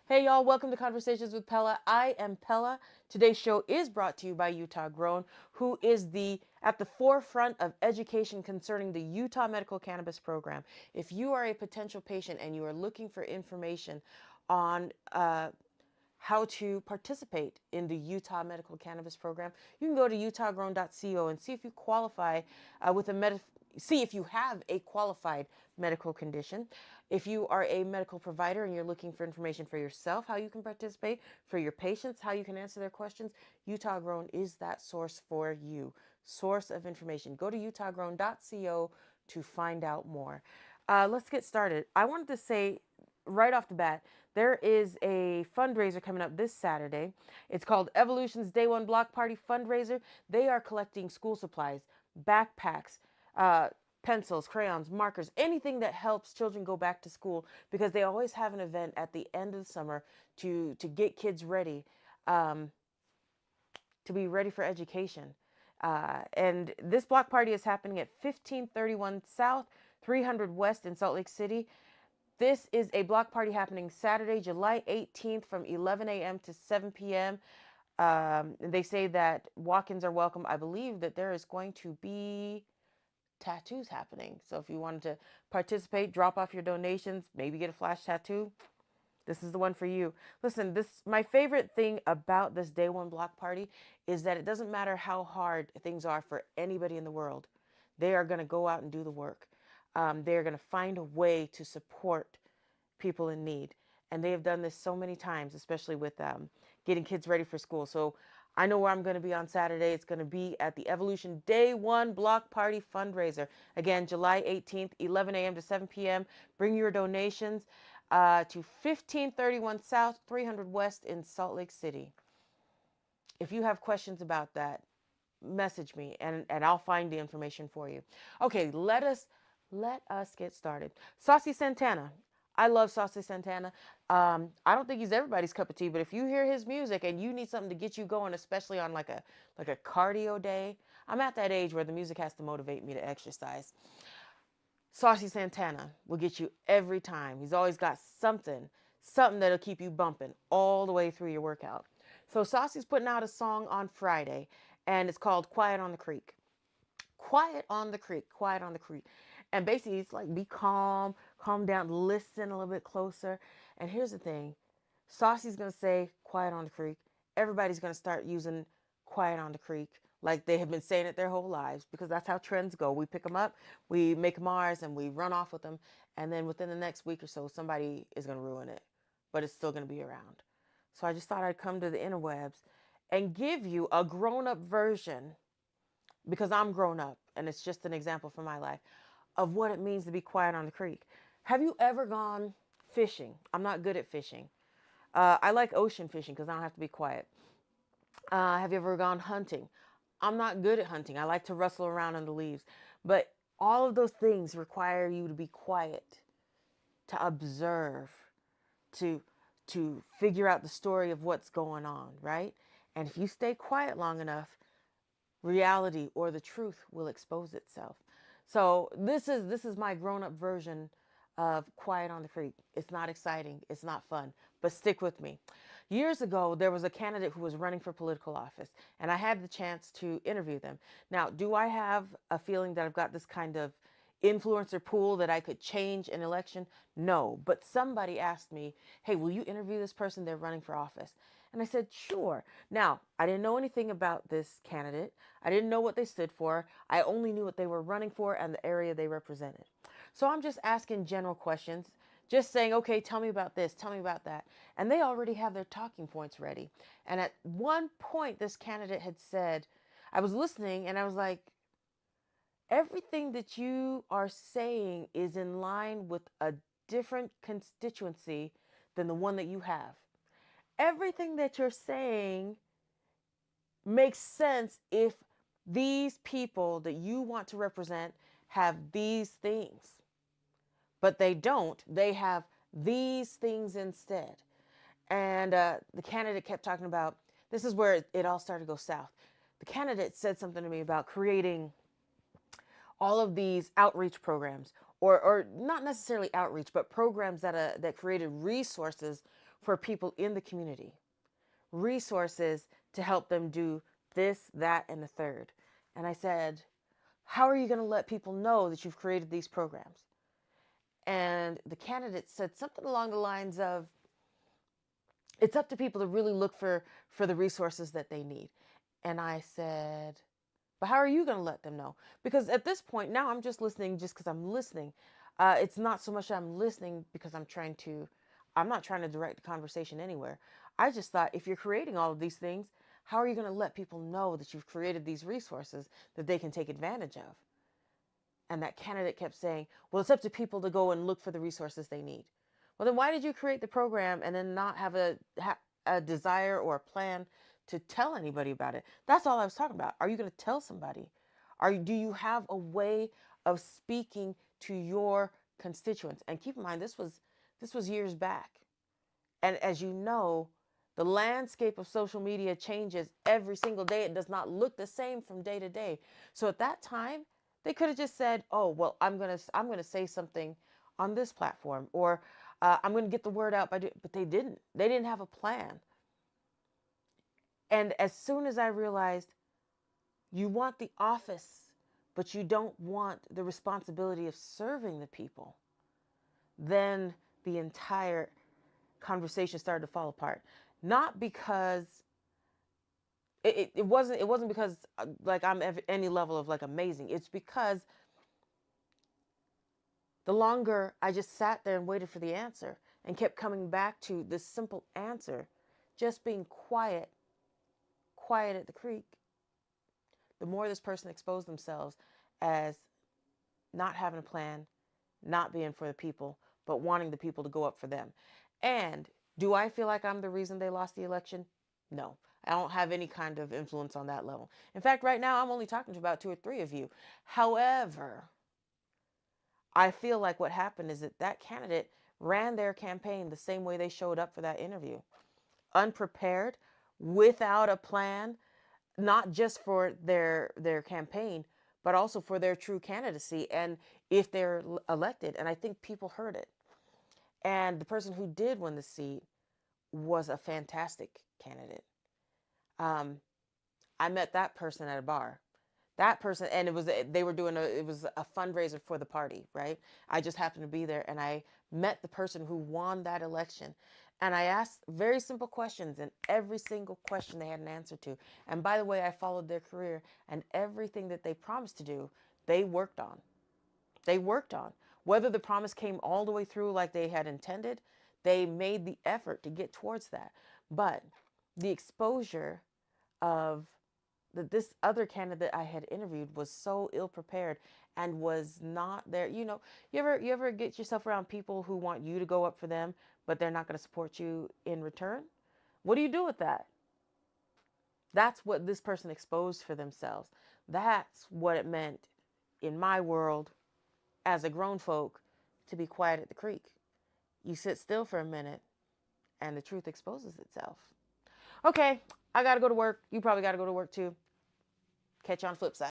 Hey y'all, welcome to Conversations with Pela. I am Pela. Today's show is brought to you by Utah Grown, who is the at the forefront of education concerning the Utah Medical Cannabis Program. If you are a potential patient and you are looking for information on how to participate in the Utah Medical Cannabis Program, you can go to utahgrown.co and see if you qualify with a see if you have a qualified medical condition. If you are a medical provider and you're looking for information for yourself, how you can participate, for your patients, how you can answer their questions, Utah Grown is that source for you. Source of information. Go to utahgrown.co to find out more. Let's get started. I wanted to say right off the bat, there is a fundraiser coming up this Saturday. It's called Evolution's Day One Block Party Fundraiser. They are collecting school supplies, backpacks, uh, pencils, crayons, markers, anything that helps children go back to school, because they always have an event at the end of the summer to get kids ready, um, to be ready for education. And this block party is happening at 1531 South, 300 West in Salt Lake City. This is a block party happening Saturday, July 18th from 11 a.m. to 7 p.m. They say that walk-ins are welcome. I believe that there is going to be tattoos happening. So if you wanted to participate, drop off your donations, maybe get a flash tattoo, this is the one for you. Listen, this my favorite thing about this day one block party is that it doesn't matter how hard things are for anybody in the world. They are going to go out and do the work. They are going to find a way to support people in need. And they have done this so many times, especially with getting kids ready for school. So I know where I'm going to be on Saturday. It's going to be at the Evolution Day One Block Party Fundraiser. Again, July 18th, 11 a.m. to 7 p.m. Bring your donations to 1531 South, 300 West in Salt Lake City. If you have questions about that, message me and I'll find the information for you. Okay, let us get started. Saucy Santana. I love Saucy Santana. I don't think he's everybody's cup of tea, but if you hear his music and you need something to get you going, especially on like a cardio day, I'm at that age where the music has to motivate me to exercise. Saucy Santana will get you every time. He's always got something that'll keep you bumping all the way through your workout. So Saucy's putting out a song on Friday, and it's called Quiet on the Creek. Quiet on the creek, quiet on the creek. And basically, it's like be calm, calm down, listen a little bit closer. And here's the thing, Saucy's going to say quiet on the creek. Everybody's going to start using quiet on the creek like they have been saying it their whole lives, because that's how trends go. We pick them up, we make them ours, and we run off with them. And then within the next week or so, somebody is going to ruin it, but it's still going to be around. So I just thought I'd come to the interwebs and give you a grown up version, because I'm grown up and it's just an example from my life of what it means to be quiet on the creek. Have you ever gone fishing? I'm not good at fishing. I like ocean fishing because I don't have to be quiet. Have you ever gone hunting? I'm not good at hunting. I like to rustle around in the leaves. But all of those things require you to be quiet, to observe, to figure out the story of what's going on, right? And if you stay quiet long enough, reality or the truth will expose itself. So this is my grown-up version of Quiet on the Creek. It's not exciting, it's not fun, but stick with me. Years ago, there was a candidate who was running for political office, and I had the chance to interview them. Now, do I have a feeling that I've got this kind of influencer pool that I could change an election? No, but somebody asked me, "Hey, will you interview this person? They're running for office." And I said, "Sure." Now, I didn't know anything about this candidate. I didn't know what they stood for. I only knew what they were running for and the area they represented. So I'm just asking general questions, just saying, "Okay, tell me about this, tell me about that." And they already have their talking points ready. And at one point, this candidate had said, I was listening and I was like, everything that you are saying is in line with a different constituency than the one that you have. Everything that you're saying makes sense if these people that you want to represent have these things, but they don't. They have these things instead. And the candidate kept talking about, this is where it all started to go south. The candidate said something to me about creating all of these outreach programs, or not necessarily outreach, but programs that created resources for people in the community, resources to help them do this, that, and the third. And I said, how are you going to let people know that you've created these programs? And the candidate said something along the lines of, it's up to people to really look for the resources that they need. And I said, but how are you going to let them know? Because at this point now I'm just listening just because I'm listening. It's not so much I'm listening because I'm not trying to direct the conversation anywhere. I just thought, if you're creating all of these things, how are you going to let people know that you've created these resources that they can take advantage of? And that candidate kept saying, well, it's up to people to go and look for the resources they need. Well, then why did you create the program and then not have a desire or a plan to tell anybody about it? That's all I was talking about. Are you going to tell somebody? Do you have a way of speaking to your constituents? And keep in mind, this was years back. And as you know, the landscape of social media changes every single day. It does not look the same from day to day. So at that time, they could have just said, "Oh, well, I'm gonna say something on this platform," or "I'm gonna get the word out by," but they didn't. They didn't have a plan. And as soon as I realized, you want the office, but you don't want the responsibility of serving the people, then the entire conversation started to fall apart. Not because it wasn't because like I'm any level of like amazing. It's because the longer I just sat there and waited for the answer and kept coming back to this simple answer, just being quiet, quiet at the creek, the more this person exposed themselves as not having a plan, not being for the people, but wanting the people to go up for them. And do I feel like I'm the reason they lost the election? No. I don't have any kind of influence on that level. In fact, right now I'm only talking to about 2 or 3 of you. However, I feel like what happened is that candidate ran their campaign the same way they showed up for that interview. Unprepared, without a plan, not just for their campaign, but also for their true candidacy and if they're elected. And I think people heard it. And the person who did win the seat was a fantastic candidate. Um, I met that person at a bar. That person, and they were doing it was a fundraiser for the party, right? I just happened to be there, and I met the person who won that election. And I asked very simple questions, and every single question they had an answer to. And by the way, I followed their career, and everything that they promised to do, they worked on. They worked on. Whether the promise came all the way through like they had intended, they made the effort to get towards that. But the exposure of that this other candidate I had interviewed was so ill prepared and was not there. You ever get yourself around people who want you to go up for them, but they're not going to support you in return? What do you do with that? That's what this person exposed for themselves. That's what it meant in my world as a grown folk to be quiet at the creek. You sit still for a minute and the truth exposes itself. Okay, I got to go to work. You probably got to go to work too. Catch you on the flip side.